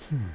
Hello.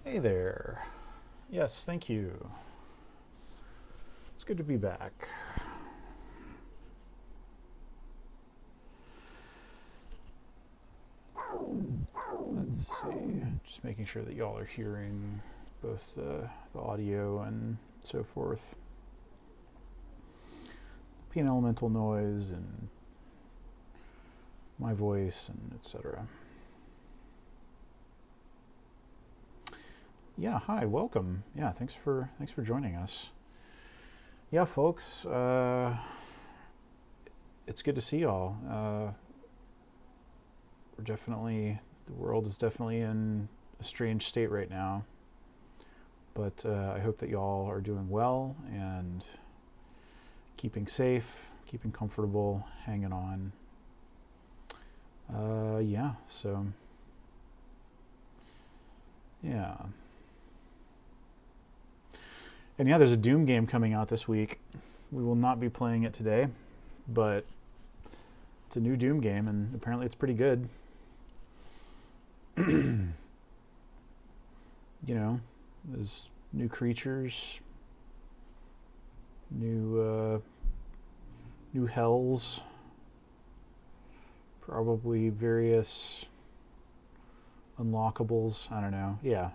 Hey there. Yes, thank you. It's good to be back. Let's see, just making sure that y'all are hearing both the audio and so forth. P and elemental noise and my voice and etc. Yeah, hi, welcome. Yeah, thanks for joining us. Yeah, folks, it's good to see y'all. The world is definitely in a strange state right now, but I hope that y'all are doing well and keeping safe, keeping comfortable, hanging on. Yeah, so yeah. And yeah, there's a Doom game coming out this week. We will not be playing it today, but it's a new Doom game and apparently it's pretty good. You know, there's new creatures, new hells, probably various unlockables. I don't know. Yeah,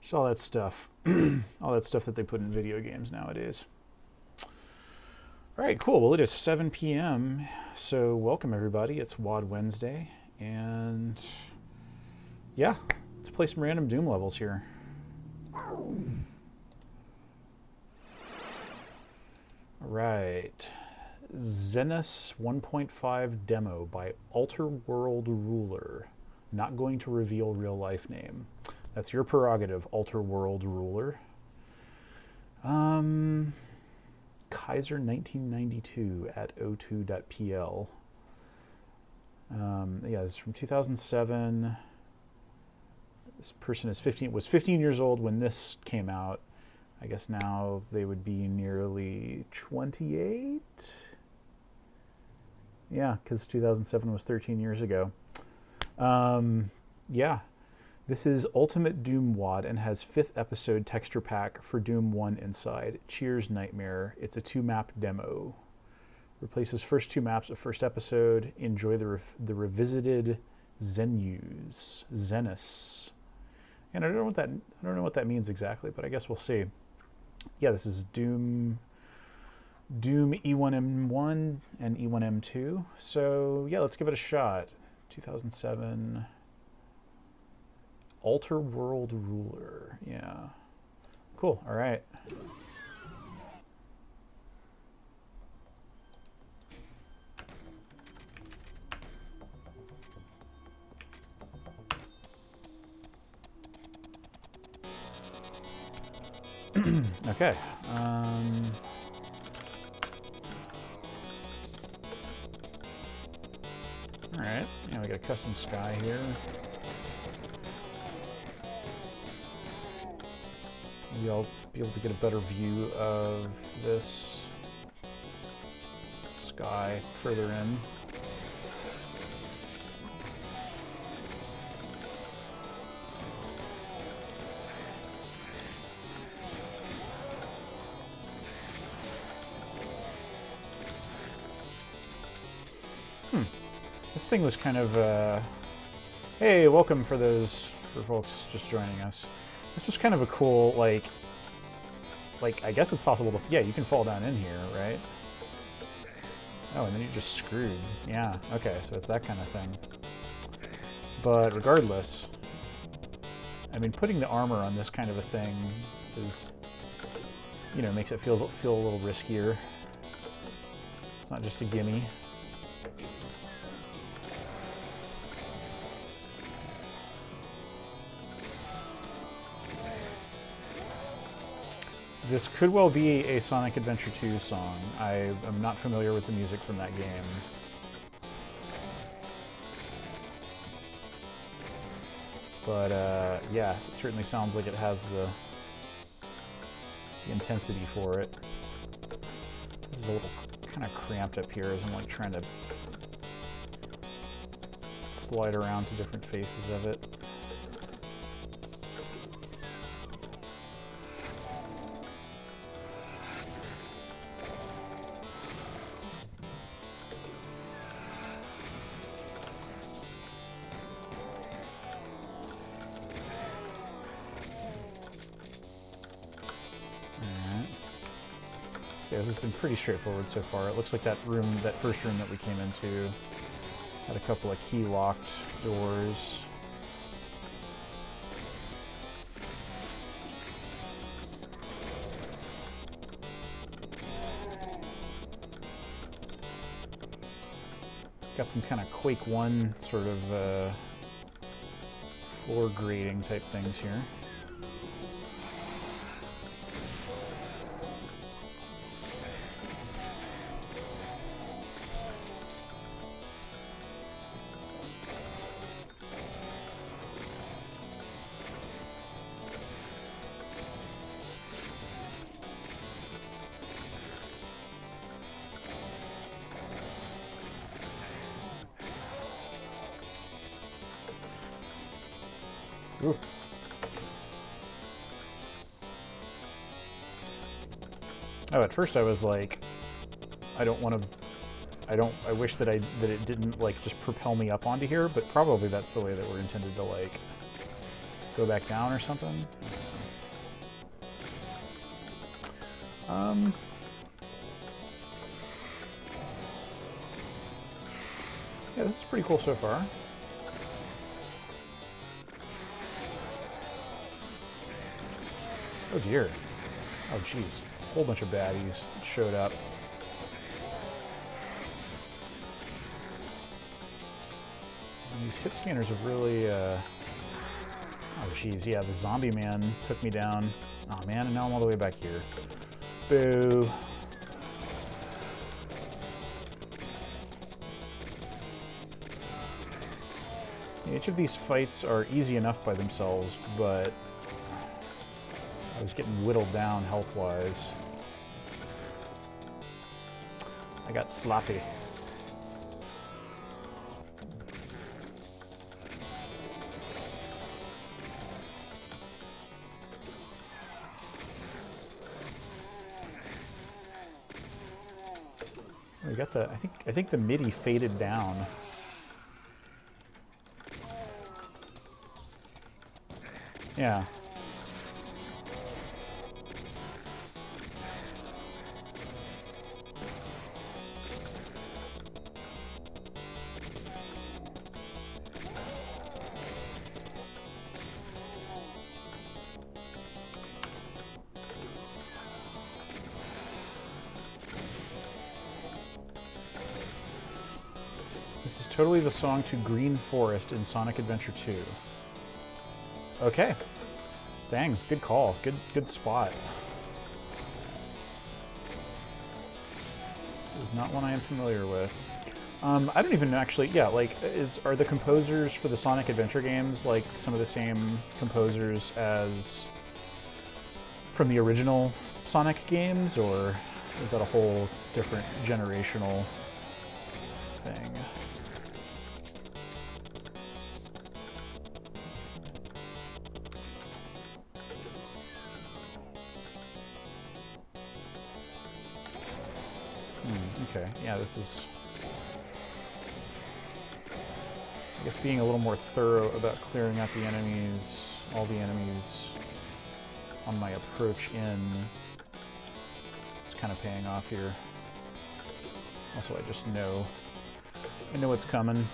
just all that stuff, all that stuff that they put in video games nowadays. All right, cool. Well, it is 7 p.m. So welcome everybody. It's WAD Wednesday, and yeah, let's play some random Doom levels here. All right. Xenus 1.5 demo by Alterworldruler. Not going to reveal real life name. That's your prerogative, Alterworldruler. Kaiser 1992 at o2.pl. Yeah, this is from 2007. This person was 15 years old when this came out. I guess now they would be nearly 28. Yeah, because 2007 was 13 years ago. Yeah, this is Ultimate Doom WAD and has 5th episode texture pack for Doom 1 inside. Cheers, Nightmare. It's a 2-map demo. Replaces first 2 maps of first episode. Enjoy the revisited Xenus. And I don't know what that means exactly, but I guess we'll see. Yeah, this is Doom E1M1 and E1M2. So yeah, let's give it a shot. 2007 Alterworldruler. Yeah. Cool. All right. Okay. All right. Yeah, we got a custom sky here. Maybe I'll be able to get a better view of this sky further in. This thing was kind of, hey, welcome for folks just joining us. This was kind of a cool, like, I guess it's possible to, yeah, you can fall down in here, right? Oh, and then you're just screwed. Yeah, okay, so it's that kind of thing. But regardless, I mean, putting the armor on this kind of a thing is, you know, makes it feel a little riskier. It's not just a gimme. This could well be a Sonic Adventure 2 song. I am not familiar with the music from that game. But yeah, it certainly sounds like it has the intensity for it. This is a little kind of cramped up here as I'm like trying to slide around to different faces of it. Yeah, this has been pretty straightforward so far. It looks like that room, that first room that we came into, had a couple of key-locked doors. Got some kind of Quake 1 sort of floor grading type things here. Ooh. Oh, at first I was like, I wish that it didn't like just propel me up onto here, but probably that's the way that we're intended to like go back down or something. Yeah, this is pretty cool so far. Oh dear. Oh geez. A whole bunch of baddies showed up. And these hit scanners have really, oh geez, yeah, the zombie man took me down. Oh man, and now I'm all the way back here. Boo. Each of these fights are easy enough by themselves, but I was getting whittled down health-wise. I got sloppy. We got the. I think the MIDI faded down. Yeah. This is totally the song to Green Forest in Sonic Adventure 2. Okay. Dang, good call. Good spot. This is not one I am familiar with. I don't even actually, yeah, like, are the composers for the Sonic Adventure games like some of the same composers as from the original Sonic games, or is that a whole different generational thing? Okay, yeah, this is guess being a little more thorough about clearing out the enemies, all the enemies on my approach in. It's kind of paying off here. Also, I just know, I know what's coming.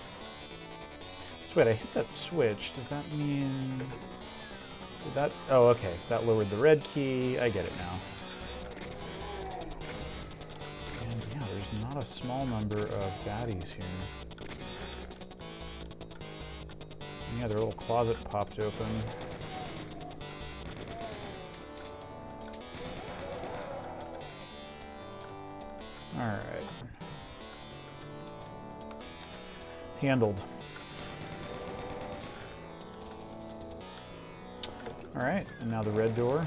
So wait, I hit that switch. Does that mean, did that, oh, okay. That lowered the red key. I get it now. And yeah, there's not a small number of baddies here. Yeah, their little closet popped open. Alright. Handled. Alright, and now the red door.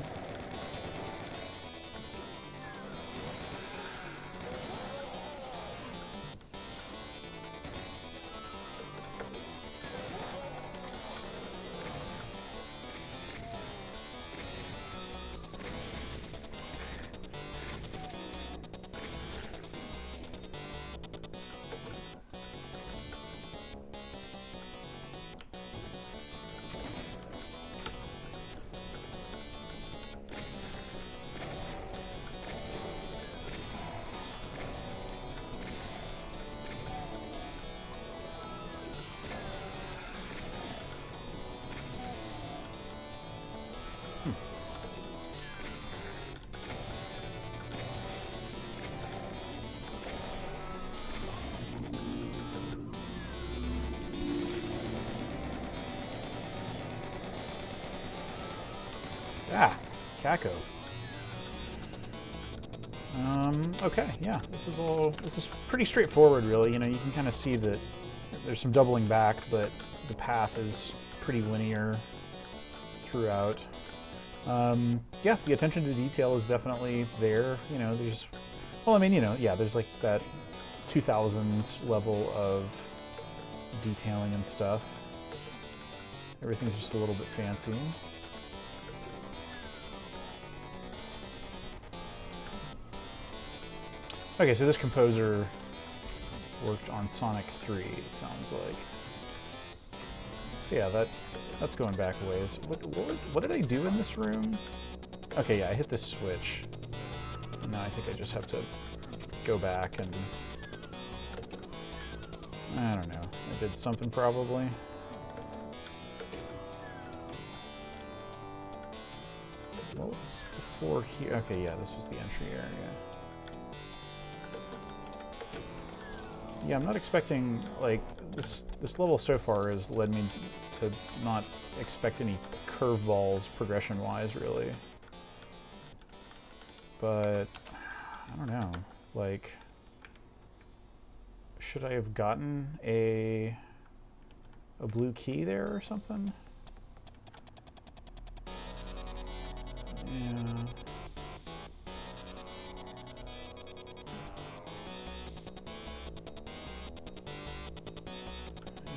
Ah, Caco. Okay, yeah, this is pretty straightforward, really. You know, you can kind of see that there's some doubling back, but the path is pretty linear throughout. Yeah, the attention to detail is definitely there. You know, there's, well, I mean, you know, yeah, there's like that 2000s level of detailing and stuff. Everything's just a little bit fancy. Okay, so this composer worked on Sonic 3, it sounds like. So yeah, that's going back a ways. What did I do in this room? Okay, yeah, I hit this switch. And now I think I just have to go back and... I don't know. I did something probably. What was before here? Okay, yeah, this was the entry area. Yeah, I'm not expecting, like, this level so far has led me to not expect any curveballs progression-wise, really. But, I don't know, like, should I have gotten a blue key there or something? Yeah.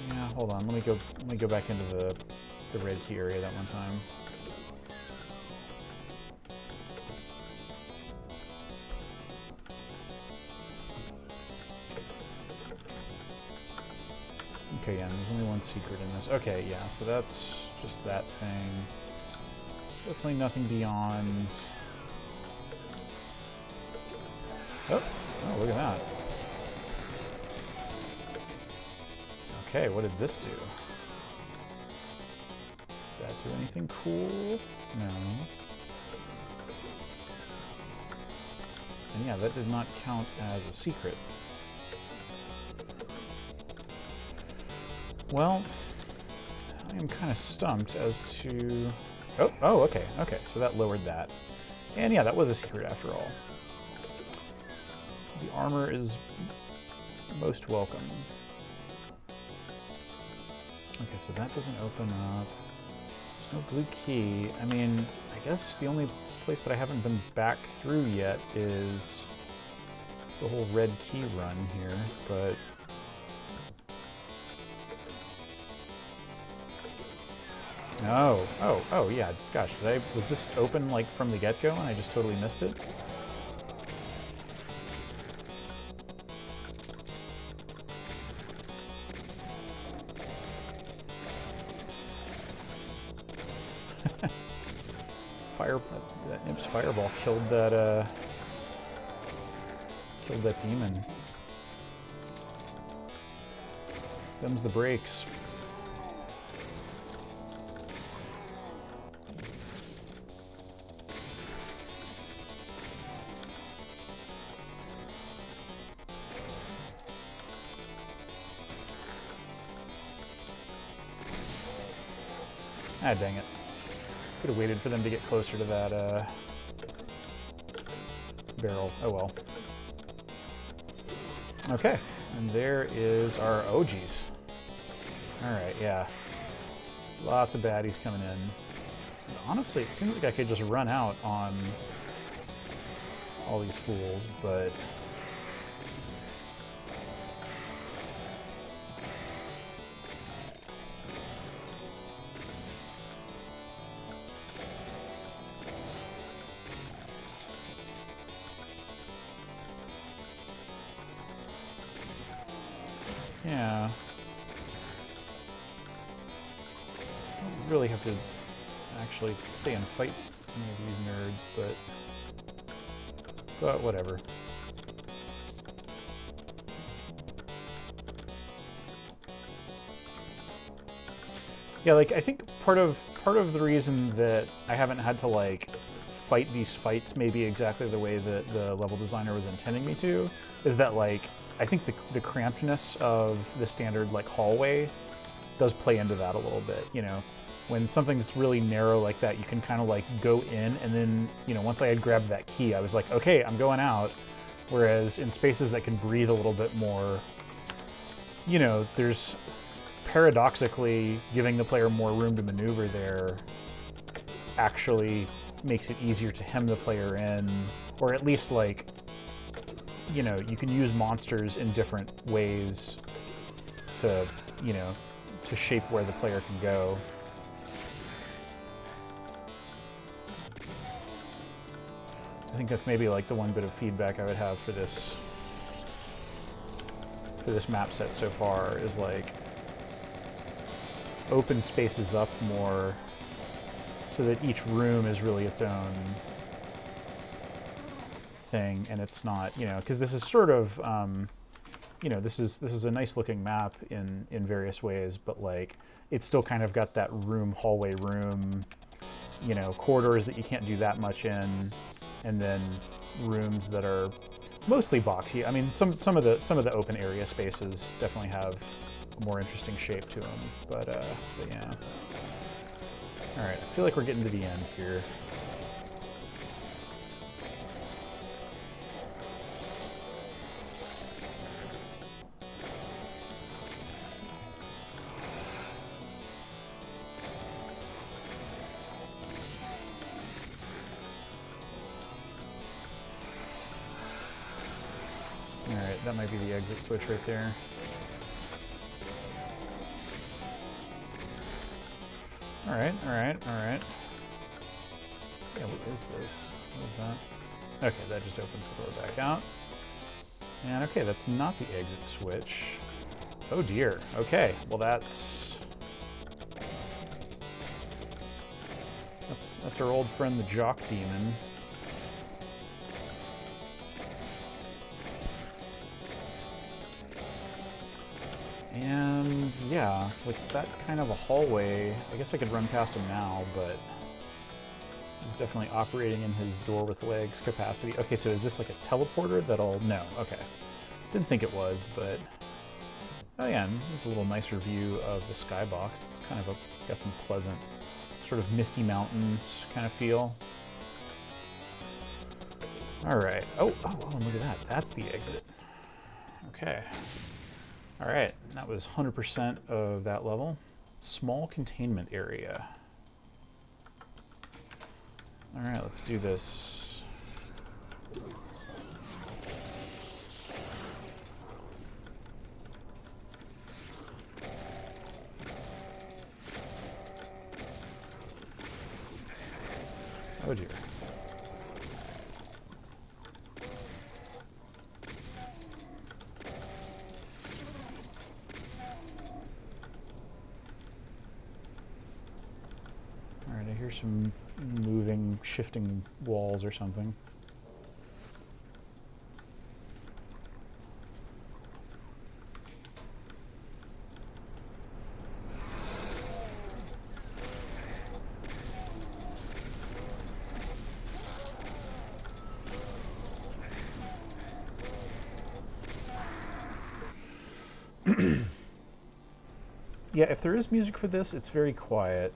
Yeah, hold on. Let me go back into the red key area that one time. Okay, yeah, there's only one secret in this. Okay, yeah, so that's just that thing. Definitely nothing beyond. Oh, look at that. Okay, what did this do? Did that do anything cool? No. And yeah, that did not count as a secret. Well, I am kind of stumped as to... Oh, okay, so that lowered that. And yeah, that was a secret after all. The armor is most welcome. Okay, so that doesn't open up. There's no blue key. I mean, I guess the only place that I haven't been back through yet is the whole red key run here, but... Oh, yeah, gosh, was this open, like, from the get-go and I just totally missed it? fireball killed that demon. Them's the brakes. Ah, dang it. Could have waited for them to get closer to that barrel. Oh well. Okay, and there is our OGs. Alright, yeah. Lots of baddies coming in. And honestly, it seems like I could just run out on all these fools, but... yeah. Don't really have to actually stay and fight any of these nerds, but whatever. Yeah, like I think part of the reason that I haven't had to like fight these fights maybe exactly the way that the level designer was intending me to is that like I think the crampedness of the standard like hallway does play into that a little bit, you know. When something's really narrow like that, you can kind of like go in and then, you know, once I had grabbed that key, I was like, okay, I'm going out. Whereas in spaces that can breathe a little bit more, you know, there's paradoxically giving the player more room to maneuver there actually makes it easier to hem the player in, or at least like, you know, you can use monsters in different ways to, you know, to shape where the player can go. I think that's maybe like the one bit of feedback I would have for this map set so far is like open spaces up more so that each room is really its own thing, and it's not, you know, because this is sort of, you know, this is a nice looking map in various ways, but like it's still kind of got that hallway room, you know, corridors that you can't do that much in, and then rooms that are mostly boxy. I mean, some of the open area spaces definitely have a more interesting shape to them, but yeah. All right, I feel like we're getting to the end here. Alright, that might be the exit switch right there. Alright. So yeah, what is this? What is that? Okay, that just opens the door back out. And okay, that's not the exit switch. Oh dear. Okay, well that's our old friend the Jock Demon. And yeah, with that kind of a hallway, I guess I could run past him now, but he's definitely operating in his door with legs capacity. Okay, so is this like a teleporter that'll... No, okay. Didn't think it was, but... Oh yeah, and there's a little nicer view of the skybox. It's kind of got some pleasant sort of misty mountains kind of feel. Alright. Oh, look at that. That's the exit. Okay. Alright, that was 100% of that level. Small containment area. Alright, let's do this. Oh dear. Alright, I hear some moving, shifting walls or something. Yeah, if there is music for this, it's very quiet.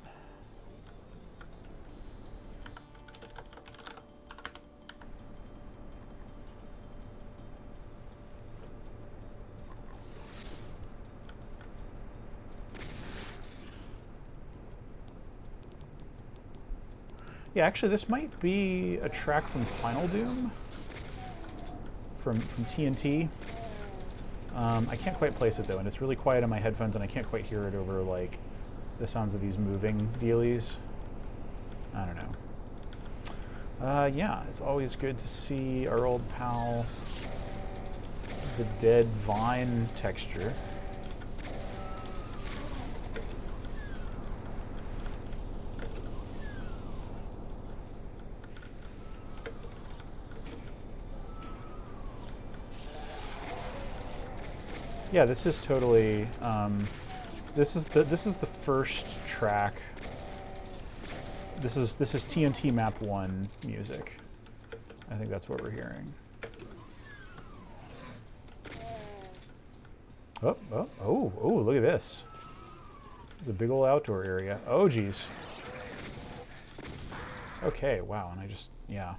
Yeah, actually, this might be a track from Final Doom, from TNT. I can't quite place it though, and it's really quiet in my headphones, and I can't quite hear it over like the sounds of these moving dealies. I don't know. Yeah, it's always good to see our old pal, the Dead Vine texture. Yeah, this is totally. This is the first track. This is TNT Map 1 music. I think that's what we're hearing. Oh! Look at this. This is a big old outdoor area. Oh, geez. Okay, wow, and yeah.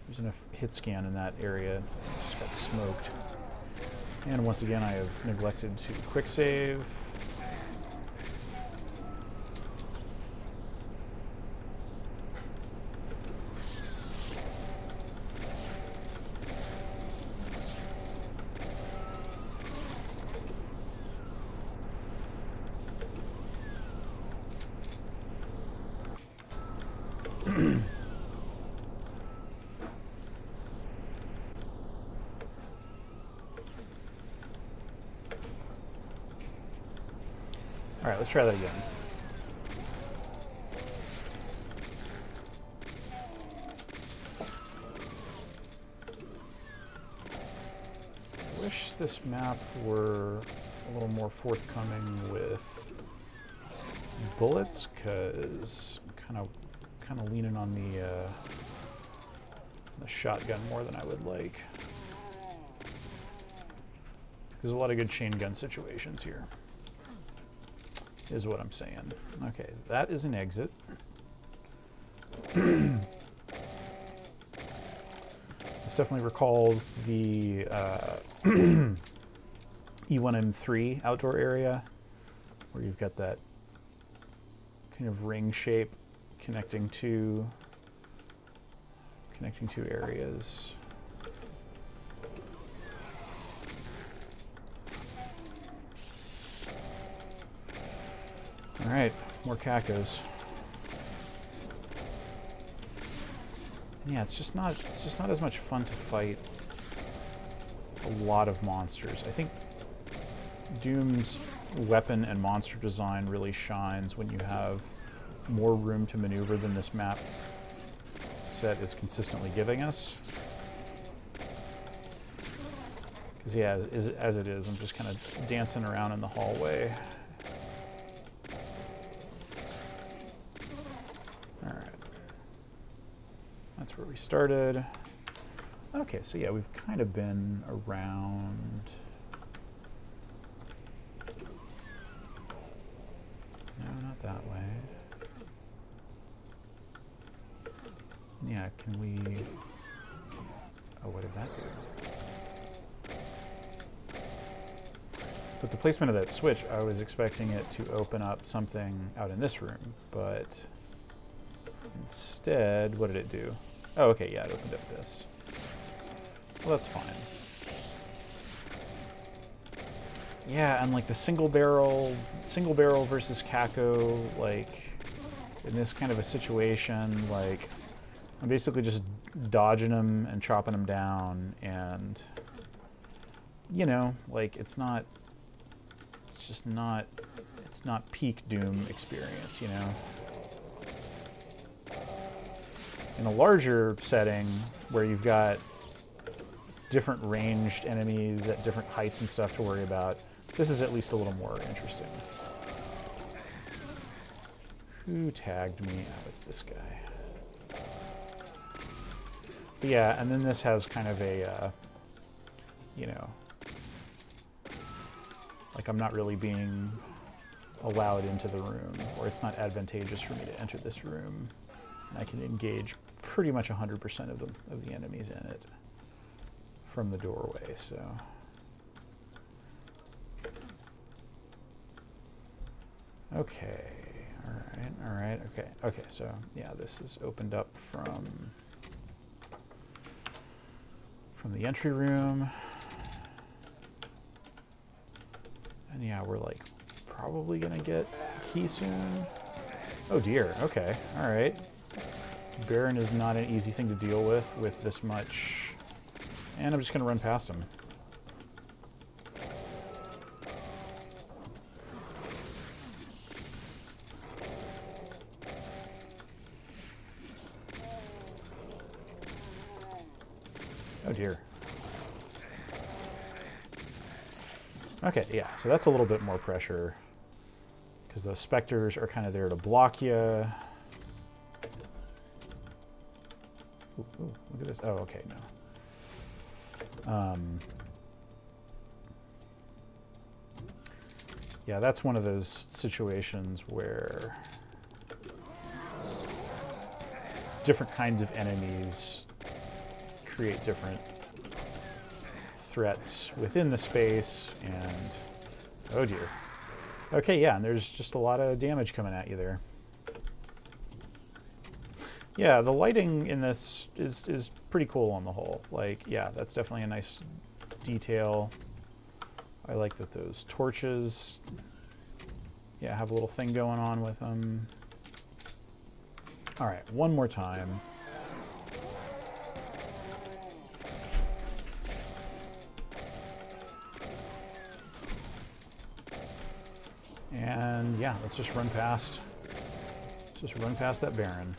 There's enough hit scan in that area. It just got smoked. And once again, I have neglected to quick save. All right, let's try that again. I wish this map were a little more forthcoming with bullets, because I'm kind of leaning on the shotgun more than I would like. There's a lot of good chain gun situations here, is what I'm saying. Okay, that is an exit. This definitely recalls the E1M3 outdoor area, where you've got that kind of ring shape connecting two areas. All right, more cacos. Yeah, it's just not as much fun to fight a lot of monsters. I think Doom's weapon and monster design really shines when you have more room to maneuver than this map set is consistently giving us. Because yeah, as it is, I'm just kind of dancing around in the hallway. That's where we started. Okay, so yeah, we've kind of been around. No, not that way. Yeah, can we... Oh, what did that do? With the placement of that switch, I was expecting it to open up something out in this room, but instead, what did it do? Oh, okay, yeah, it opened up this. Well, that's fine. Yeah, and like the single barrel versus Caco, like in this kind of a situation, like I'm basically just dodging them and chopping them down, and you know, like it's not peak Doom experience, you know. In a larger setting where you've got different ranged enemies at different heights and stuff to worry about, this is at least a little more interesting. Who tagged me? Oh, it's this guy. But yeah, and then this has kind of a, you know, like I'm not really being allowed into the room, or it's not advantageous for me to enter this room. And I can engage pretty much 100% of the enemies in it from the doorway, so. Okay. All right, okay, so yeah, this is opened up from the entry room. And yeah, we're like probably gonna get a key soon. Oh dear, okay, all right. Baron is not an easy thing to deal with this much. And I'm just gonna run past him. Oh dear. Okay, yeah, so that's a little bit more pressure because those specters are kind of there to block you. Ooh, look at this. Oh, okay, no. Yeah, that's one of those situations where different kinds of enemies create different threats within the space, and oh dear. Okay, yeah, and there's just a lot of damage coming at you there. Yeah, the lighting in this is pretty cool on the whole. Like, yeah, that's definitely a nice detail. I like that those torches, yeah, have a little thing going on with them. All right, one more time. And yeah, let's just run past that Baron.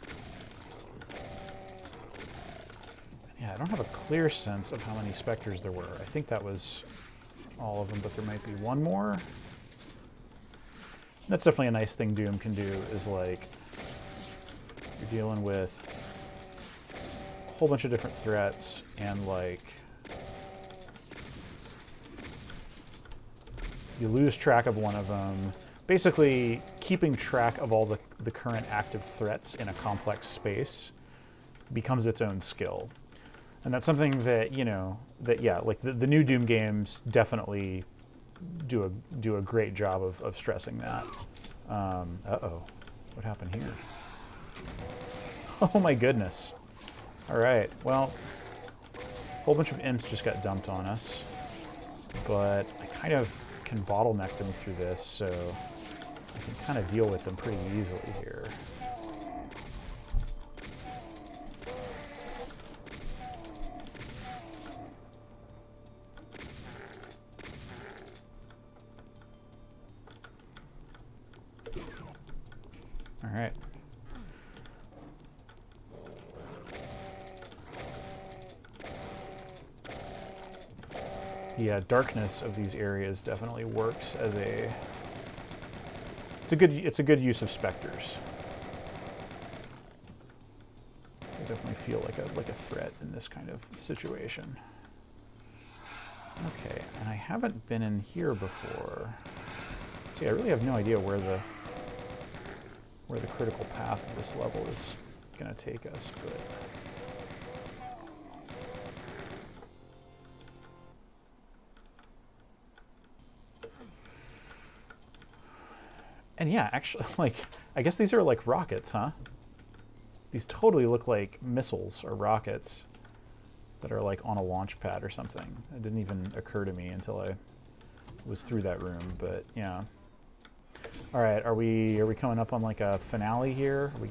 Yeah, I don't have a clear sense of how many specters there were. I think that was all of them, but there might be one more. That's definitely a nice thing Doom can do, is like you're dealing with a whole bunch of different threats, and like you lose track of one of them. Basically, keeping track of all the current active threats in a complex space becomes its own skill. And that's something that, you know, that, yeah, like the new Doom games definitely do a great job of stressing that. Uh-oh, what happened here? Oh my goodness. All right, well, a whole bunch of imps just got dumped on us, but I kind of can bottleneck them through this, so I can kind of deal with them pretty easily here. All right. The darkness of these areas definitely works as it's a good use of specters. I definitely feel like a threat in this kind of situation. Okay, and I haven't been in here before. See, I really have no idea where the critical path of this level is going to take us, but and yeah, actually, like, I guess these are like rockets, huh? These totally look like missiles or rockets that are like on a launch pad or something. It didn't even occur to me until I was through that room, but yeah. All right, are we coming up on like a finale here? Are we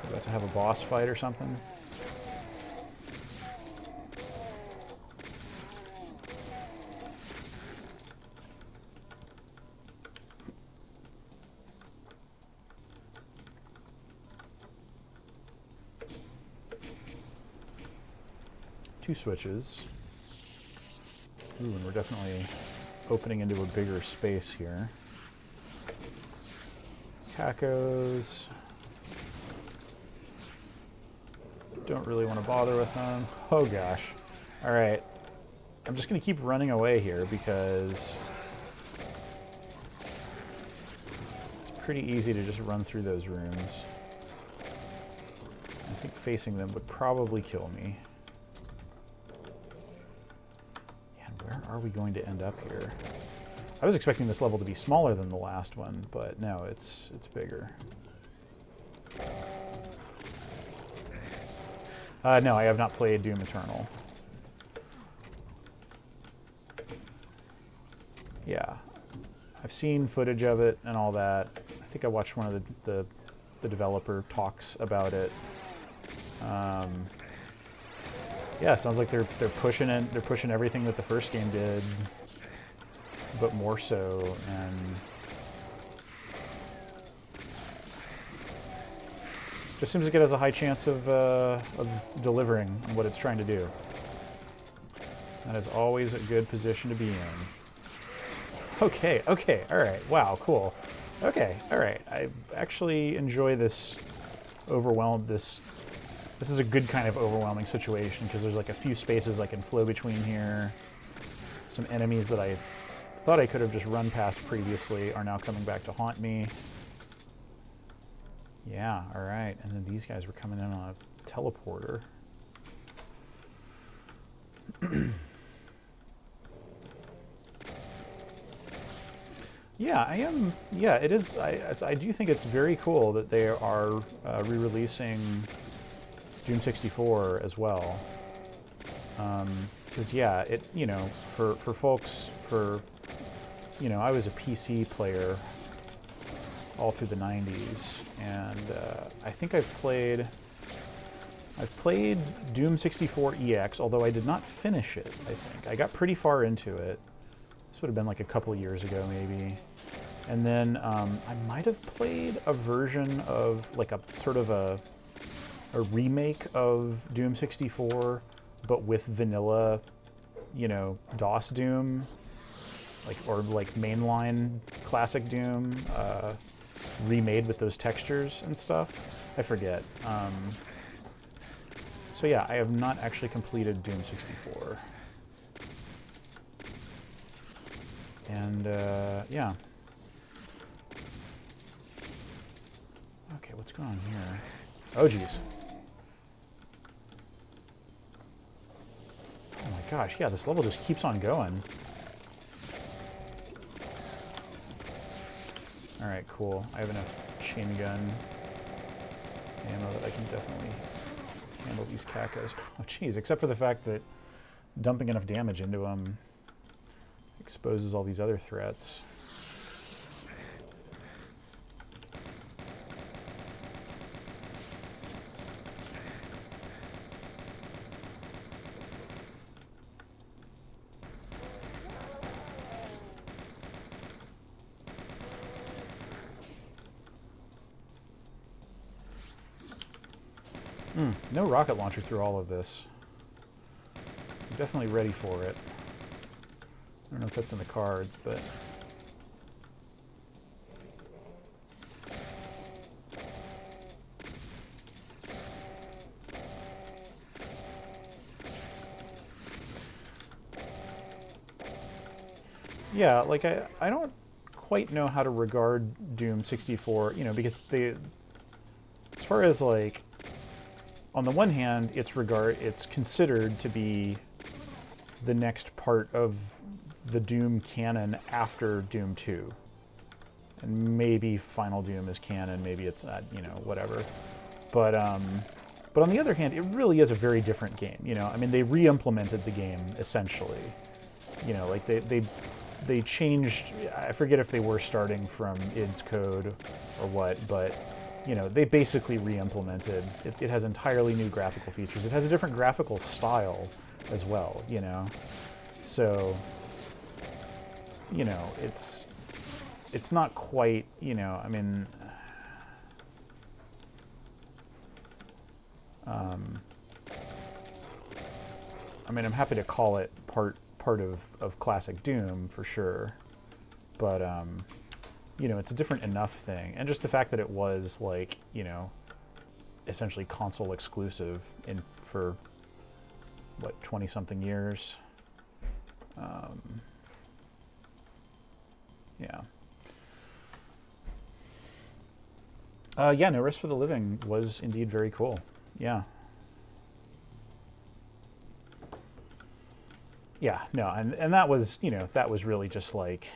about to have a boss fight or something? 2 switches. Ooh, and we're definitely opening into a bigger space here. Cacos. Don't really want to bother with them. Oh gosh. Alright. I'm just going to keep running away here because it's pretty easy to just run through those rooms. I think facing them would probably kill me. And where are we going to end up here? I was expecting this level to be smaller than the last one, but no, it's bigger. No, I have not played Doom Eternal. Yeah, I've seen footage of it and all that. I think I watched one of the developer talks about it. Yeah, sounds like they're pushing it. They're pushing everything that the first game did, but more so, and just seems like it has a high chance of delivering on what it's trying to do. That is always a good position to be in. Okay, okay, all right, wow, cool. Okay, all right, I actually enjoy this this is a good kind of overwhelming situation because there's like a few spaces I can flow between here. Some enemies that I thought I could have just run past previously are now coming back to haunt me. Yeah, all right, and then these guys were coming in on a teleporter. Yeah, I am. Yeah, it is. I do think it's very cool that they are re-releasing Doom 64 as well. Because yeah, it for folks I was a PC player all through the 90s, and I think I've played Doom 64 EX, although I did not finish it. I think I got pretty far into it. This would have been like a couple years ago, maybe. And then I might have played a version of like a sort of a remake of Doom 64, but with vanilla, DOS Doom, or mainline classic Doom, remade with those textures and stuff. I forget. So yeah, I have not actually completed Doom 64. And yeah. Okay, what's going on here? Oh, geez. Oh my gosh, yeah, this level just keeps on going. Alright, cool. I have enough chain gun ammo that I can definitely handle these cacos. Oh, geez, except for the fact that dumping enough damage into them exposes all these other threats. No rocket launcher through all of this. I'm definitely ready for it. I don't know if that's in the cards, but... yeah, like I don't quite know how to regard Doom 64, because they, as far as like, on the one hand, it's considered to be the next part of the Doom canon after Doom 2. And maybe Final Doom is canon, maybe it's not, whatever. But on the other hand, it really is a very different game, I mean, they re-implemented the game, essentially. Like they changed, I forget if they were starting from ID's code or what, but they basically re-implemented. It has entirely new graphical features. It has a different graphical style as well, So, it's not quite, I mean, I mean, I'm happy to call it part of classic Doom for sure, but you know, it's a different enough thing, and just the fact that it was like, you know, essentially console exclusive for what, 20 something years. Yeah. Yeah, No Rest for the Living was indeed very cool. Yeah. Yeah, no, and that was, you know, that was really just like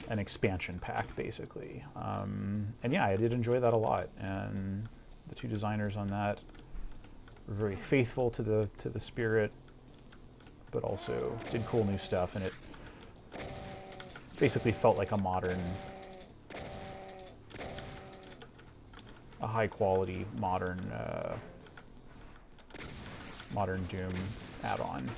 an expansion pack, basically. And yeah, I did enjoy that a lot, and the two designers on that were very faithful to the spirit, but also did cool new stuff, and it basically felt like a high quality modern Doom add-on.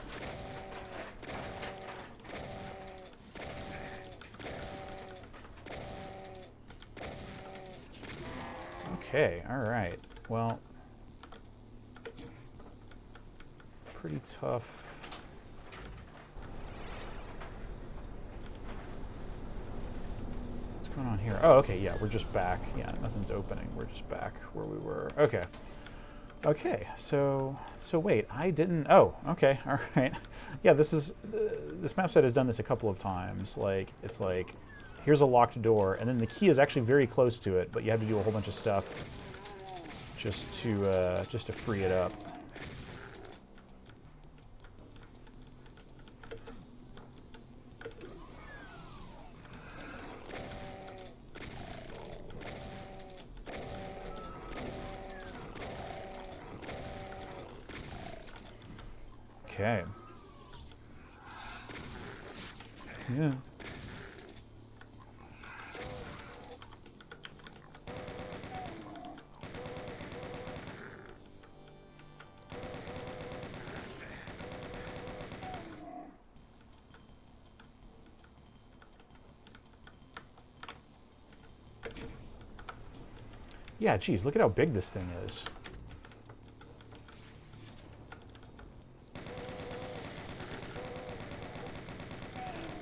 Okay, all right. Well, pretty tough. What's going on here? Oh, okay, yeah, we're just back. Yeah, nothing's opening. We're just back where we were. Okay. Okay, so wait, I didn't. Oh, okay, all right. Yeah, this map set has done this a couple of times. Like, it's like, here's a locked door, and then the key is actually very close to it, but you have to do a whole bunch of stuff just to free it up. Okay. Yeah. Yeah, geez, look at how big this thing is.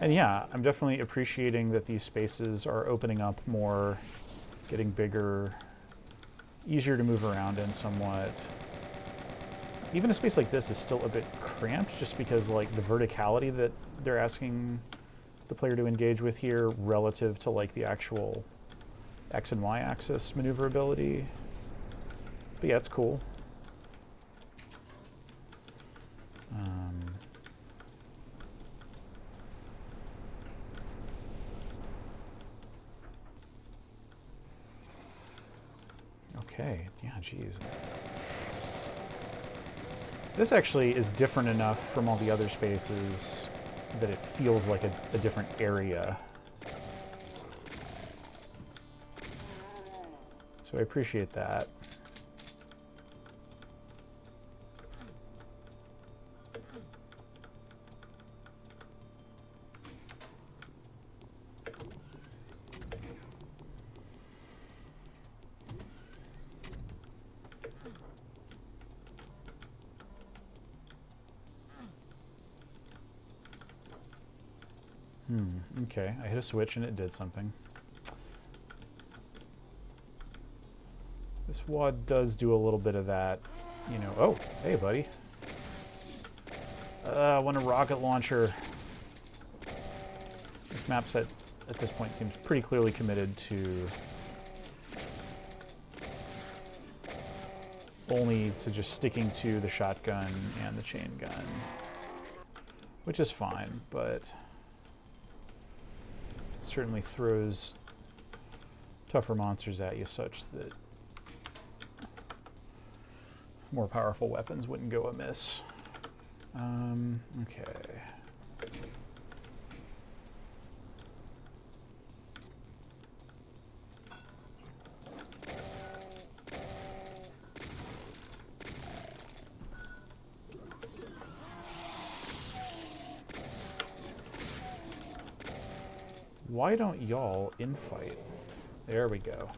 And yeah, I'm definitely appreciating that these spaces are opening up more, getting bigger, easier to move around in somewhat. Even a space like this is still a bit cramped, just because like the verticality that they're asking the player to engage with here relative to like the actual X and Y axis maneuverability. But yeah, it's cool. Okay, yeah, geez. This actually is different enough from all the other spaces that it feels like a different area. So I appreciate that. Okay, I hit a switch and it did something. This WAD does do a little bit of that, you know. Oh, hey, buddy. I want a rocket launcher. This map set at this point seems pretty clearly committed to only to just sticking to the shotgun and the chain gun, which is fine, but it certainly throws tougher monsters at you such that more powerful weapons wouldn't go amiss. Okay. Why don't y'all infight? There we go.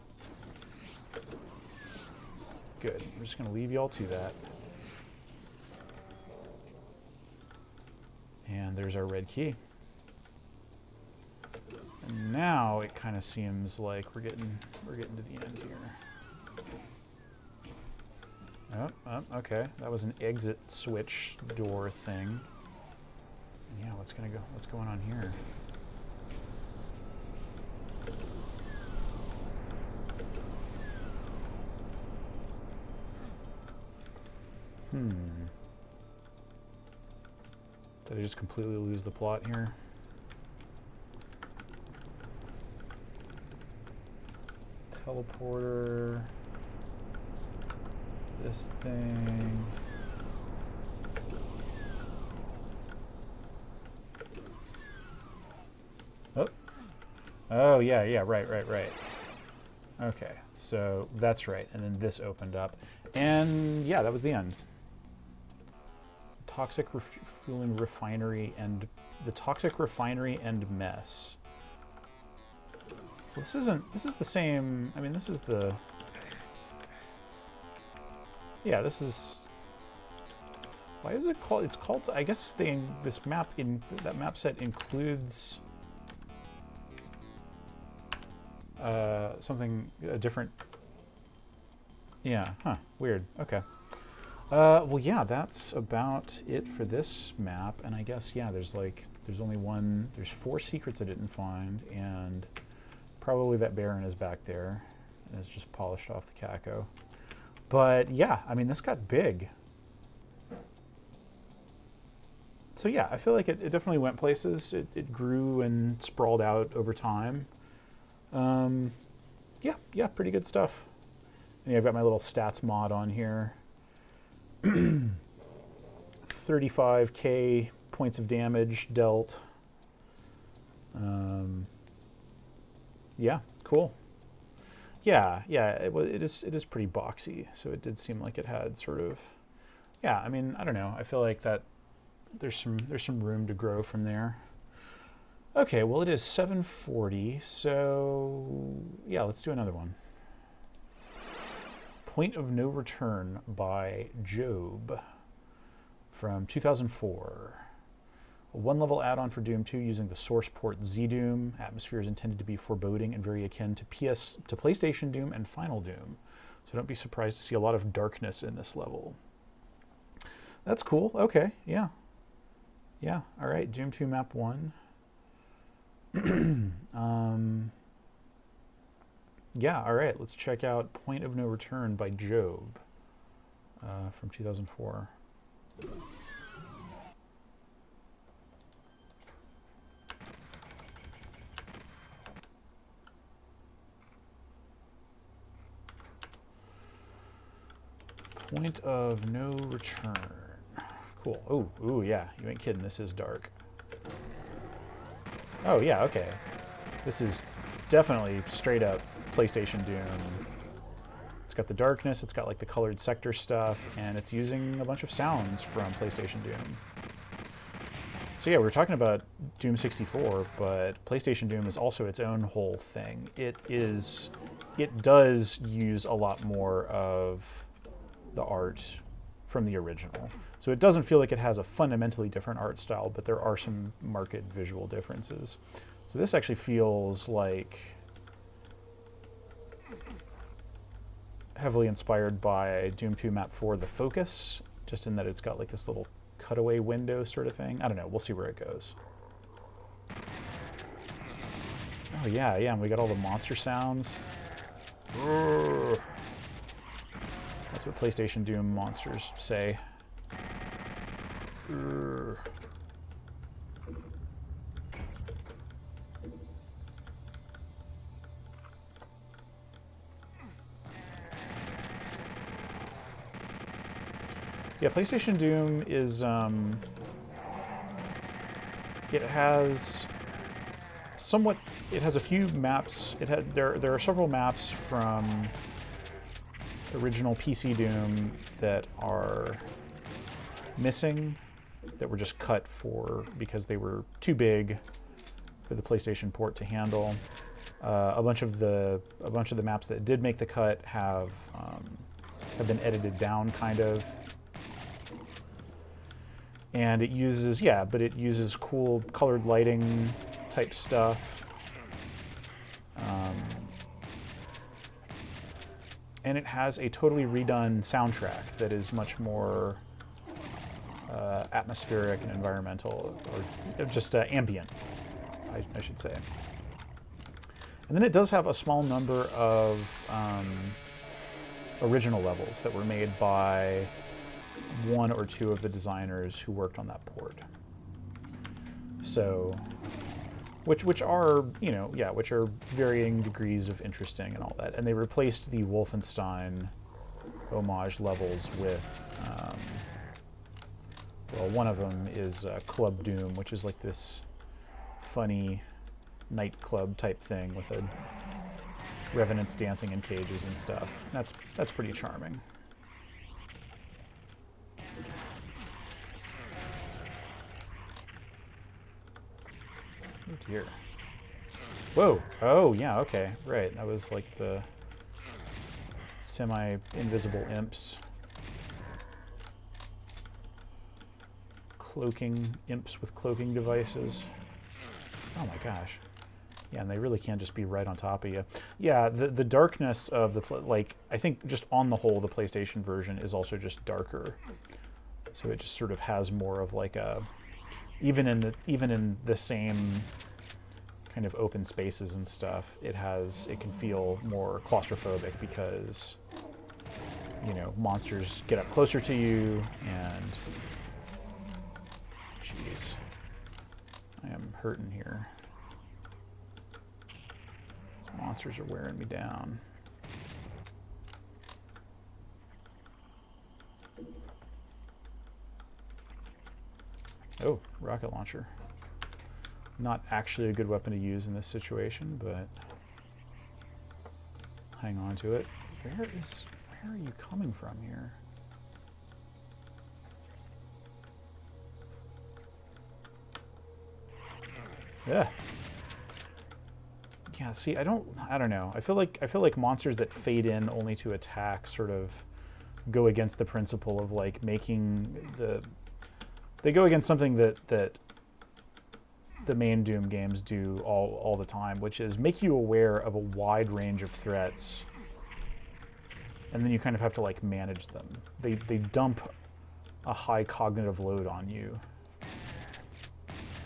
Good. I'm just going to leave y'all to that. And there's our red key. And now it kind of seems like we're getting to the end here. Oh, okay. That was an exit switch door thing. And yeah, what's going on here? Did I just completely lose the plot here? Teleporter. This thing. Oh. Oh, yeah, right. Okay, so that's right. And then this opened up. And yeah, that was the end. Toxic refueling refinery and the toxic refinery and mess. Well, this is the same. I mean, this is the. Yeah, this is. Why is it called? It's called. I guess this map that map set includes something different. Yeah. Huh. Weird. Okay. Well, yeah, that's about it for this map. And I guess, yeah, there's there's 4 secrets I didn't find, and probably that Baron is back there and is just polished off the Caco. But yeah, I mean, this got big. So yeah, I feel like it definitely went places. It grew and sprawled out over time. Yeah, pretty good stuff. And yeah, I've got my little stats mod on here. 35k points of damage dealt. Yeah, cool. Yeah, it is pretty boxy, so it did seem like it had sort of. Yeah, I mean, I don't know. I feel like that there's some room to grow from there. Okay, well, it is 7:40, so yeah, let's do another one. Point of No Return by Job from 2004. A 1-level add-on for Doom 2 using the source port ZDoom. Atmosphere is intended to be foreboding and very akin to PlayStation Doom and Final Doom. So don't be surprised to see a lot of darkness in this level. That's cool. Okay, yeah. Yeah, all right, Doom 2 map 1. Yeah, all right, let's check out Point of No Return by Job from 2004. Point of No Return. Cool. Ooh, yeah, you ain't kidding, this is dark. Oh, yeah, okay. This is definitely straight up PlayStation Doom. It's got the darkness, it's got like the colored sector stuff, and it's using a bunch of sounds from PlayStation Doom. So yeah, we were talking about Doom 64, but PlayStation Doom is also its own whole thing. It does use a lot more of the art from the original. So it doesn't feel like it has a fundamentally different art style, but there are some marked visual differences. So this actually feels like heavily inspired by Doom 2 Map 4, The Focus, just in that it's got like this little cutaway window sort of thing. I don't know, we'll see where it goes. Oh yeah, and we got all the monster sounds. Urgh. That's what PlayStation Doom monsters say. Urgh. Yeah, PlayStation Doom is, it has somewhat, it has a few maps, there are several maps from original PC Doom that are missing, that were just cut because they were too big for the PlayStation port to handle. A bunch of the maps that did make the cut have been edited down, kind of. And it uses, yeah, but it uses cool colored lighting type stuff. And it has a totally redone soundtrack that is much more atmospheric and environmental, or just ambient, I should say. And then it does have a small number of original levels that were made by one or two of the designers who worked on that port. So, which are, you know, yeah, which are varying degrees of interesting and all that. And they replaced the Wolfenstein homage levels with, well, one of them is Club Doom, which is like this funny nightclub type thing with a revenants dancing in cages and stuff. That's pretty charming. Oh dear. Whoa. Oh, yeah, okay. Right. That was like the semi-invisible imps. Cloaking imps with cloaking devices. Oh my gosh. Yeah, and they really can just be right on top of you. Yeah, the darkness of the, like, I think just on the whole, the PlayStation version is also just darker. So it just sort of has more of like a, even in the same kind of open spaces and stuff, it can feel more claustrophobic because, you know, monsters get up closer to you and, jeez, I am hurting here. These monsters are wearing me down. Oh, rocket launcher. Not actually a good weapon to use in this situation, but hang on to it. Where are you coming from here? Yeah. Yeah, see, I don't know. I feel like monsters that fade in only to attack sort of go against the principle of like making they go against something that the main Doom games do all the time, which is make you aware of a wide range of threats, and then you kind of have to like manage them. They dump a high cognitive load on you,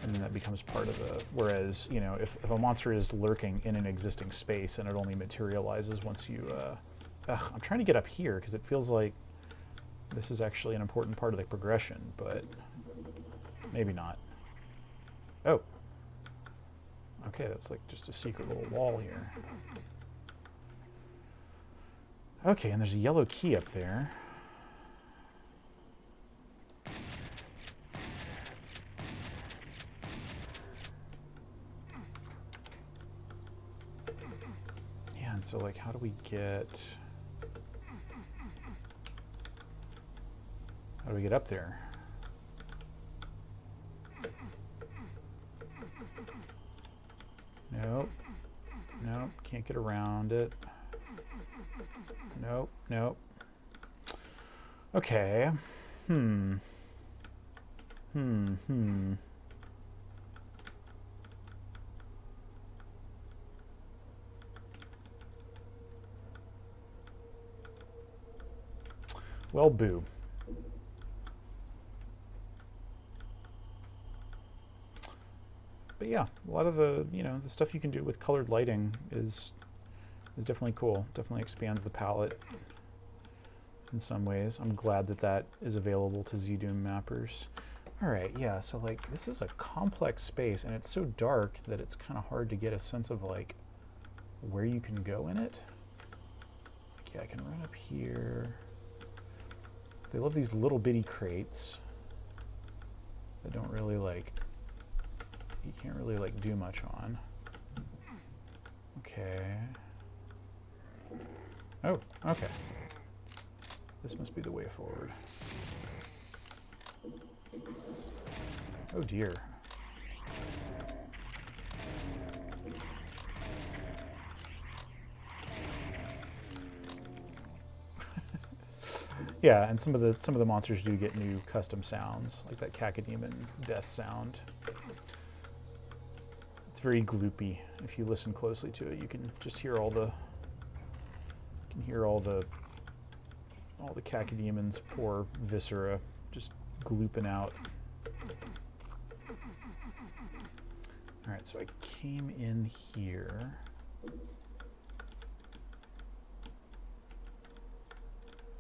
and then that becomes part of the, whereas, you know, if a monster is lurking in an existing space and it only materializes once you, I'm trying to get up here because it feels like this is actually an important part of the progression, but maybe not. Oh. Okay, that's like just a secret little wall here. Okay, and there's a yellow key up there. Yeah, and so like how do we get up there? Nope. Nope. Can't get around it. Nope. Nope. Okay. Well, boo. But yeah, a lot of the, you know, the stuff you can do with colored lighting is definitely cool. Definitely expands the palette in some ways. I'm glad that that is available to ZDoom mappers. All right, yeah, so like this is a complex space and it's so dark that it's kind of hard to get a sense of like where you can go in it. Like, yeah, I can run up here. They love these little bitty crates that don't really like, you can't really like do much on. Okay. Oh, okay. This must be the way forward. Oh dear. Yeah, and some of the monsters do get new custom sounds, like that cacodemon death sound. It's very gloopy. If you listen closely to it, you can just hear all the cacodemon's poor viscera just glooping out. All right, so I came in here.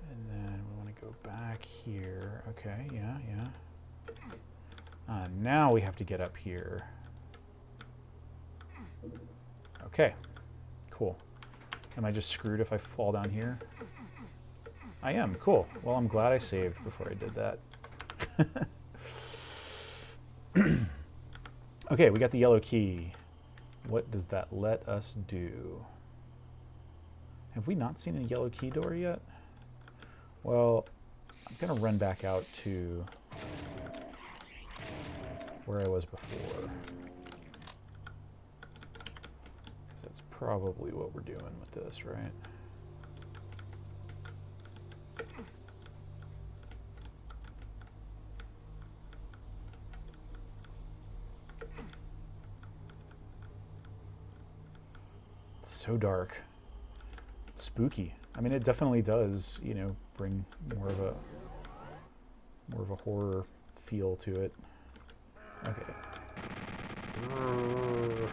And then we want to go back here. Okay, yeah. Now we have to get up here. Okay, cool. Am I just screwed if I fall down here? I am, cool. Well, I'm glad I saved before I did that. Okay, we got the yellow key. What does that let us do? Have we not seen a yellow key door yet? Well, I'm gonna run back out to where I was before. Because that's probably what we're doing with this, right? So dark. It's spooky. I mean, it definitely does, you know, bring more of a horror feel to it. Okay. Ooh.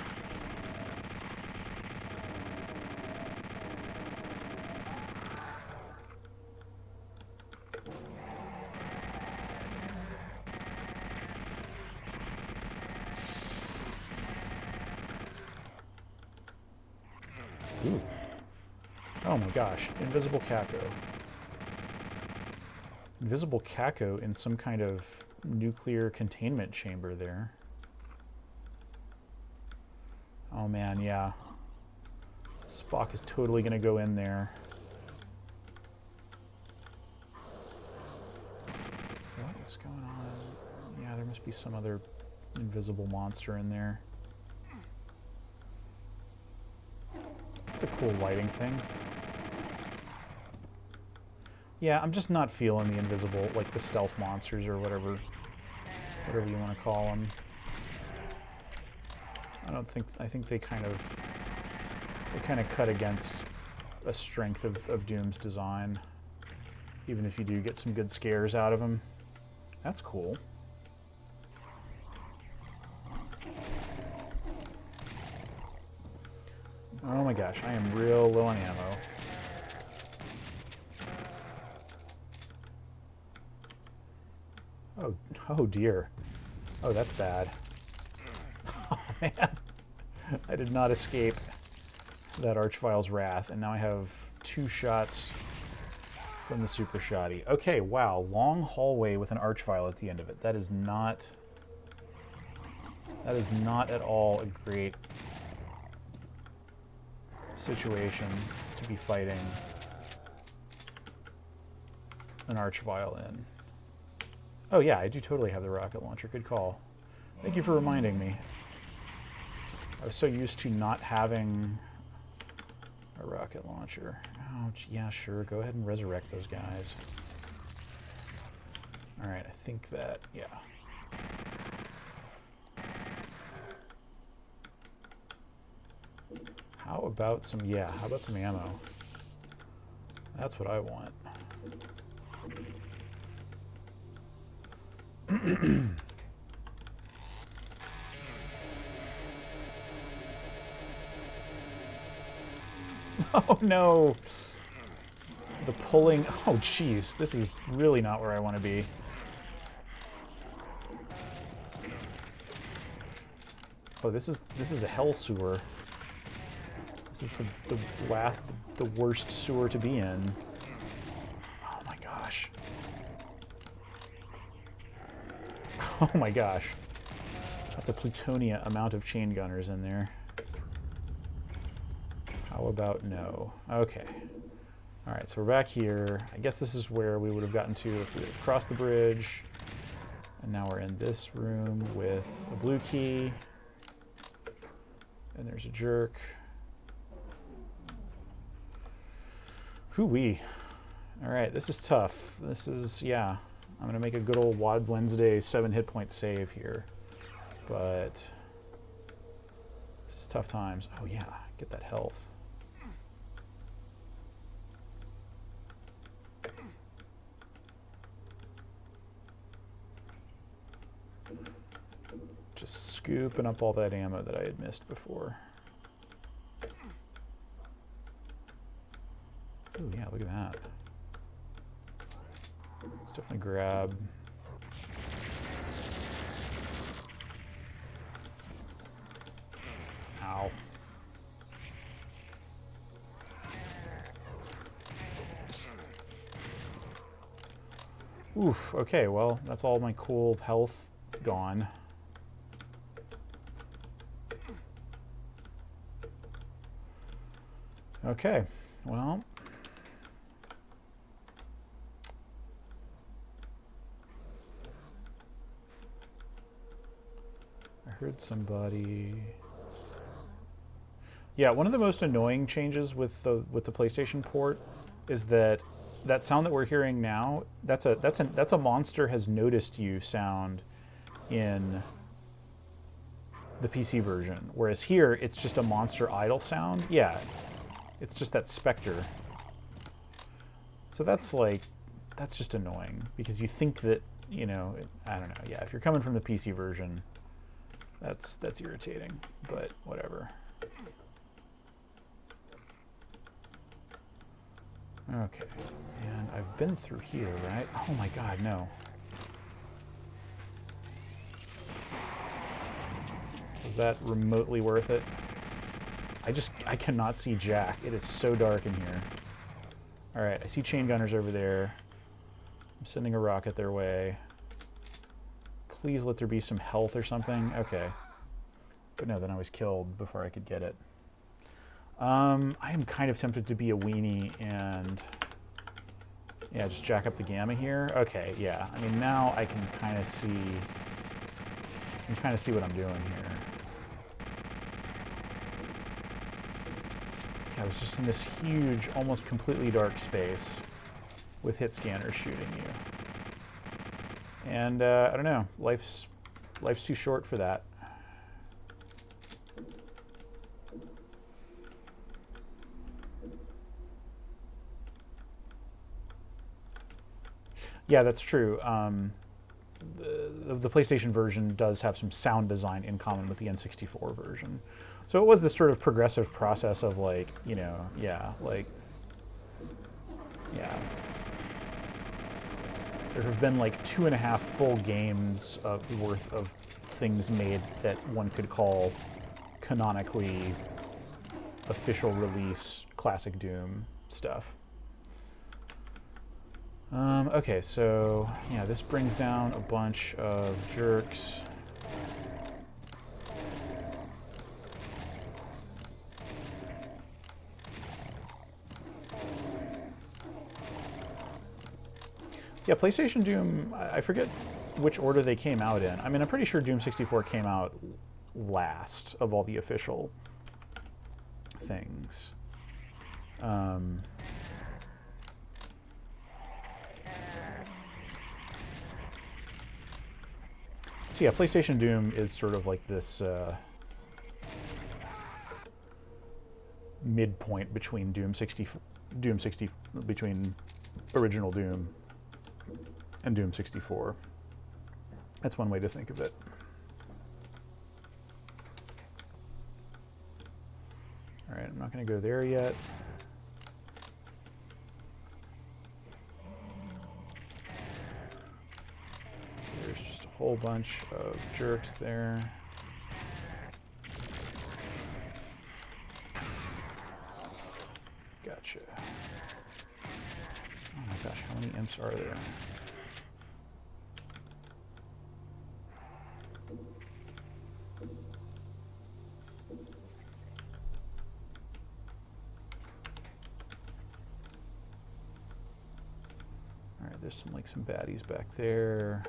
Oh my gosh, invisible caco. Invisible caco in some kind of nuclear containment chamber there. Oh man, yeah. Spock is totally gonna go in there. What is going on? Yeah, there must be some other invisible monster in there. It's a cool lighting thing. Yeah, I'm just not feeling the invisible, like the stealth monsters or whatever you want to call them. I think they kind of cut against a strength of Doom's design, even if you do get some good scares out of them. That's cool. Oh my gosh, I am real low on ammo. Oh dear. Oh, that's bad. Oh man. I did not escape that Archvile's wrath, and now I have 2 shots from the super shoddy. Okay, wow, long hallway with an Archvile at the end of it. That is not at all a great situation to be fighting an Archvile in. Oh yeah, I do totally have the rocket launcher. Good call. Thank you for reminding me. I was so used to not having a rocket launcher. Oh, yeah, sure. Go ahead and resurrect those guys. All right, I think that, yeah. How about some ammo? That's what I want. Oh no! The pulling. Oh jeez, this is really not where I want to be. Oh, this is a hell sewer. This is the worst sewer to be in. Oh my gosh. Oh my gosh. That's a plutonia amount of chain gunners in there. How about no? Okay. All right, so we're back here. I guess this is where we would have gotten to if we would have crossed the bridge. And now we're in this room with a blue key. And there's a jerk. Hoo-wee. All right, this is tough. This is, yeah. I'm going to make a good old WAD Wednesday 7 hit point save here. But this is tough times. Oh, yeah, get that health. Just scooping up all that ammo that I had missed before. Oh, yeah, look at that. Let's definitely grab. Ow. Oof, okay, well, that's all my cool health gone. Okay, well. I heard somebody. Yeah, one of the most annoying changes with the PlayStation port is that sound that we're hearing now, that's a monster has noticed you sound in the PC version, whereas here it's just a monster idle sound. Yeah, it's just that specter. So that's just annoying because you think that, you know, I don't know. Yeah, if you're coming from the PC version, that's irritating, but whatever. Okay, and I've been through here, right? Oh my god, no. Was that remotely worth it? I cannot see jack. It is so dark in here. Alright, I see chain gunners over there. I'm sending a rocket their way. Please let there be some health or something. Okay. But no, then I was killed before I could get it. I am kind of tempted to be a weenie and, yeah, just jack up the gamma here. Okay, yeah. I mean, now I can kind of see what I'm doing here. I was just in this huge, almost completely dark space with hit scanners shooting you. And I don't know, life's too short for that. Yeah, that's true. The PlayStation version does have some sound design in common with the N64 version. So it was this sort of progressive process of, like, you know, yeah, like, yeah. There have been like 2.5 full games worth of things made that one could call canonically official release classic Doom stuff. Okay, so yeah, this brings down a bunch of jerks. Yeah, PlayStation Doom, I forget which order they came out in. I mean, I'm pretty sure Doom 64 came out last of all the official things. So yeah, PlayStation Doom is sort of like this midpoint between between original Doom and Doom 64. That's one way to think of it. All right, I'm not going to go there yet. There's just a whole bunch of jerks there. Gotcha. Oh my gosh, how many imps are there? There's some baddies back there.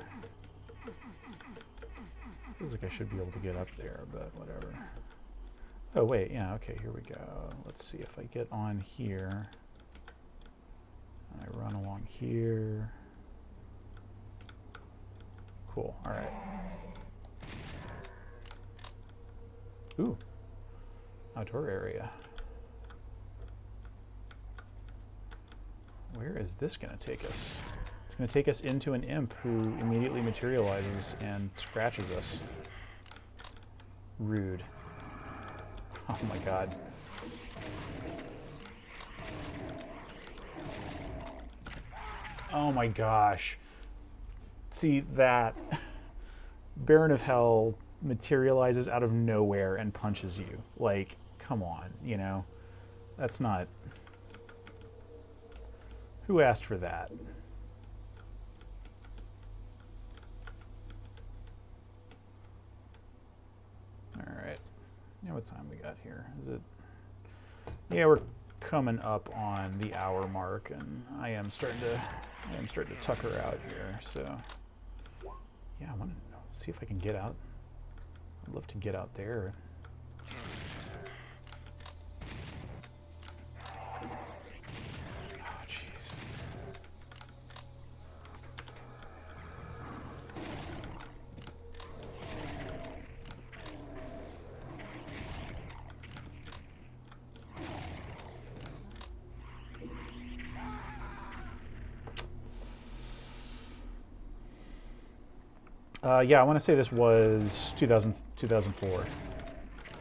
Feels like I should be able to get up there, but whatever. Oh wait, yeah, okay, here we go. Let's see if I get on here. I run along here? Cool, all right. Ooh, outdoor area. Where is this gonna take us? It's gonna take us into an imp who immediately materializes and scratches us. Rude. Oh my god. Oh my gosh. See that? Baron of Hell materializes out of nowhere and punches you. Like, come on, you know? That's not... Who asked for that? Alright. Yeah, what time we got here? Is it... Yeah, we're coming up on the hour mark, and I am starting to tucker out here, so... Yeah, I want to see if I can get out. I'd love to get out there. Oh, jeez. Yeah, I want to say this was 2004,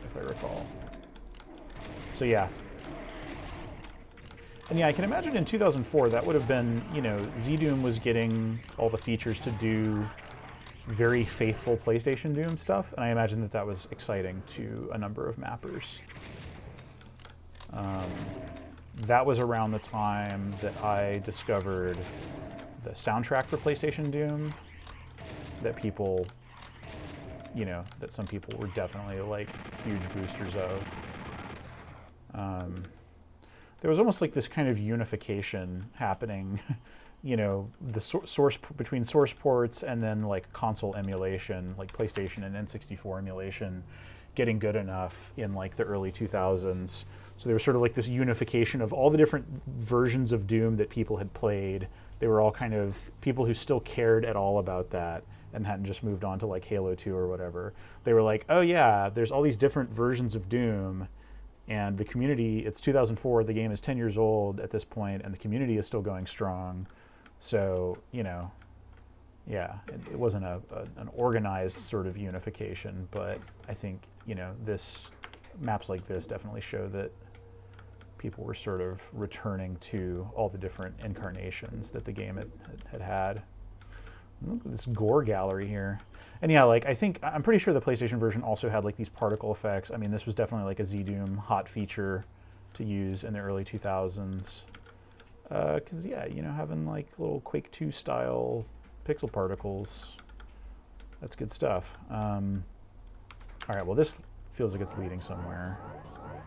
if I recall. So yeah. And yeah, I can imagine in 2004 that would have been, you know, Z-Doom was getting all the features to do very faithful PlayStation Doom stuff, and I imagine that that was exciting to a number of mappers. That was around the time that I discovered the soundtrack for PlayStation Doom, that people, you know, that some people were definitely like huge boosters of. There was almost like this kind of unification happening, you know, the source between source ports and then like console emulation, like PlayStation and N64 emulation, getting good enough in like the early 2000s. So there was sort of like this unification of all the different versions of Doom that people had played. They were all kind of people who still cared at all about that and hadn't just moved on to like Halo 2 or whatever. They were like, oh yeah, there's all these different versions of Doom, and the community, it's 2004, the game is 10 years old at this point, and the community is still going strong. So, you know, yeah, it wasn't an organized sort of unification, but I think, you know, maps like this definitely show that people were sort of returning to all the different incarnations that the game had. Look at this gore gallery here. And yeah, like I'm pretty sure the PlayStation version also had like these particle effects. I mean, this was definitely like a Z-Doom hot feature to use in the early 2000s. Because yeah, you know, having like little Quake 2 style pixel particles, that's good stuff. All right, well this feels like it's leading somewhere.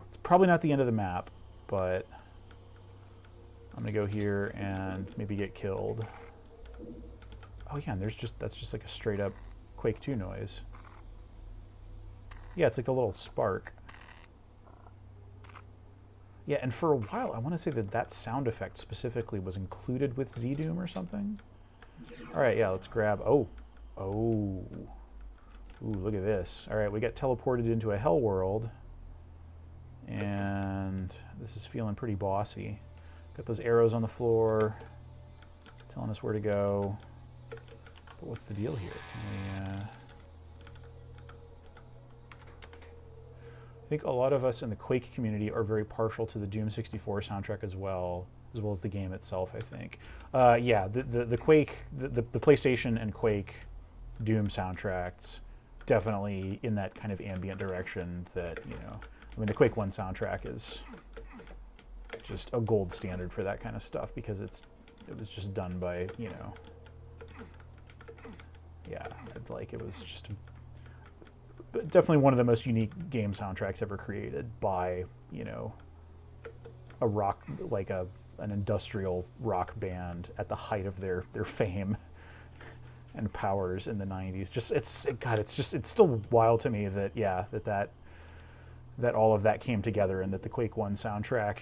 It's probably not the end of the map, but I'm gonna go here and maybe get killed. Oh yeah, and that's just like a straight up Quake 2 noise. Yeah, it's like a little spark. Yeah, and for a while, I want to say that sound effect specifically was included with Z-Doom or something. All right, yeah, let's grab, ooh, look at this. All right, we got teleported into a hell world, and this is feeling pretty bossy. Got those arrows on the floor, telling us where to go. But what's the deal here? Can we, I think a lot of us in the Quake community are very partial to the Doom 64 soundtrack as well as the game itself, I think. Yeah, the Quake, the PlayStation and Quake Doom soundtracks definitely in that kind of ambient direction that, you know, I mean, the Quake 1 soundtrack is just a gold standard for that kind of stuff because it was just done by, you know, yeah, like it was just definitely one of the most unique game soundtracks ever created by, you know, a rock, like an industrial rock band at the height of their fame and powers in the 90s. Just it's still wild to me that yeah, that all of that came together and that the Quake 1 soundtrack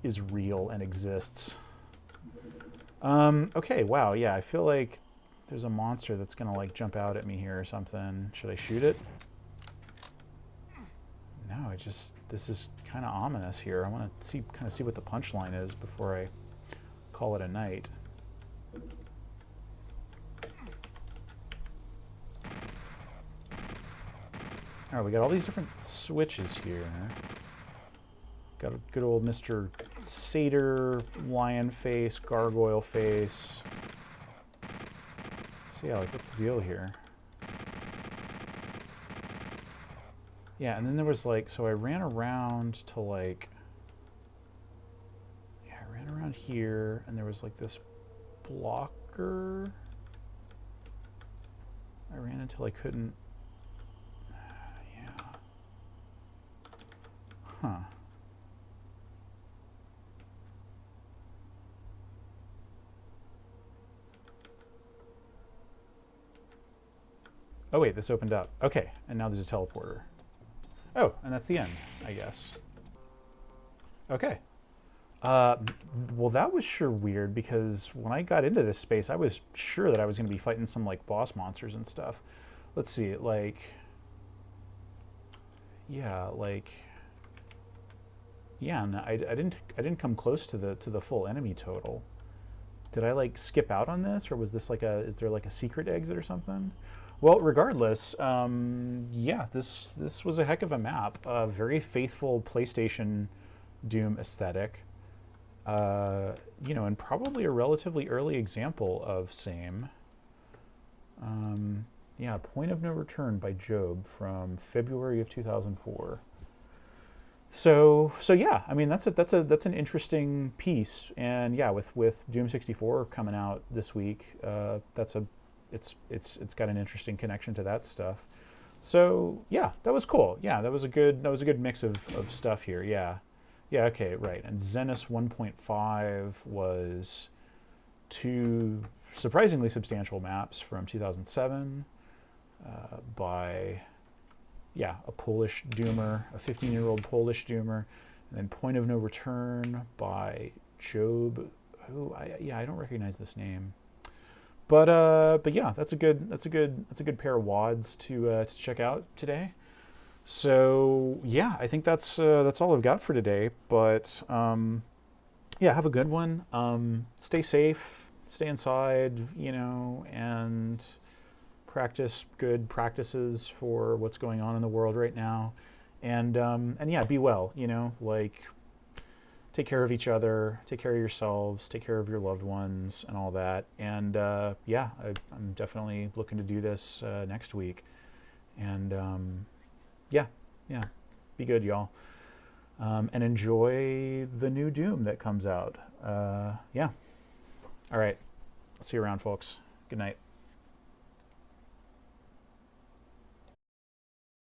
is real and exists. Okay, wow, yeah, I feel like there's a monster that's gonna like jump out at me here or something. Should I shoot it? No, this is kind of ominous here. I want to kind of see what the punchline is before I call it a night. All right, we got all these different switches here. Got a good old Mr. Satyr, lion face, gargoyle face. So yeah, like what's the deal here? Yeah, and then there was like, so I ran around to like, yeah, I ran around here, and there was like this blocker. I ran until I couldn't, yeah. Huh. Oh wait, this opened up. Okay, and now there's a teleporter. Oh, and that's the end, I guess. Okay. Well, that was sure weird because when I got into this space, I was sure that I was going to be fighting some like boss monsters and stuff. Let's see, like, yeah, like, yeah, no, I didn't come close to the full enemy total. Did I like skip out on this, or was this like is there like a secret exit or something? Well, regardless, yeah, this was a heck of a map. Very faithful PlayStation Doom aesthetic. You know, and probably a relatively early example of same. Yeah, Point of No Return by Job from February of 2004. So yeah, I mean that's an interesting piece, and yeah, with Doom 64 coming out this week, it's got an interesting connection to that stuff. So yeah, that was cool. Yeah, that was a good mix of stuff here. Yeah, okay, right. And Xenus 1.5 was two surprisingly substantial maps from 2007 by a Polish doomer, a 15-year-old Polish doomer, and then Point of No Return by Job, who I don't recognize this name. But yeah, that's a good pair of WADs to check out today. So yeah, I think that's all I've got for today. But yeah, have a good one. Stay safe, stay inside, you know, and practice good practices for what's going on in the world right now. And yeah, be well, you know, like take care of each other, take care of yourselves, take care of your loved ones, and all that. And yeah, I'm definitely looking to do this next week. And yeah, be good, y'all. And enjoy the new Doom that comes out. Yeah. All right. I'll see you around, folks. Good night.